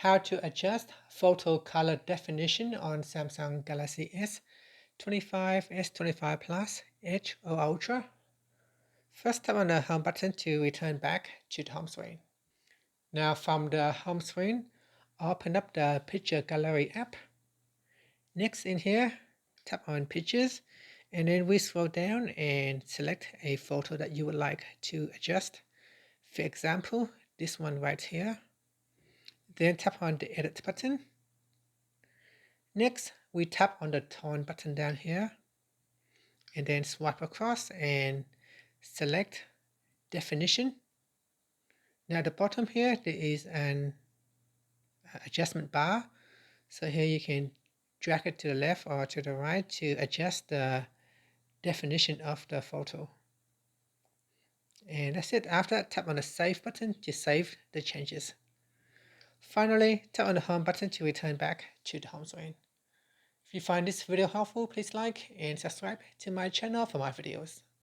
how to adjust photo color definition on Samsung Galaxy S25, S25 Plus, Edge or Ultra. First, tap on the home button to return back to the home screen. Now from the home screen, open up the Picture Gallery app. Next in here, tap on Pictures, and then we scroll down and select a photo that you would like to adjust. For example, this one right here. Then tap on the Edit button. Next, we tap on the Tone button down here, and then swipe across and select Definition. Now at the bottom here, there is an adjustment bar. So here you can drag it to the left or to the right to adjust the definition of the photo. And that's it. After that, tap on the Save button to save the changes. Finally, tap on the Home button to return back to the home screen. If you find this video helpful, please like and subscribe to my channel for more videos.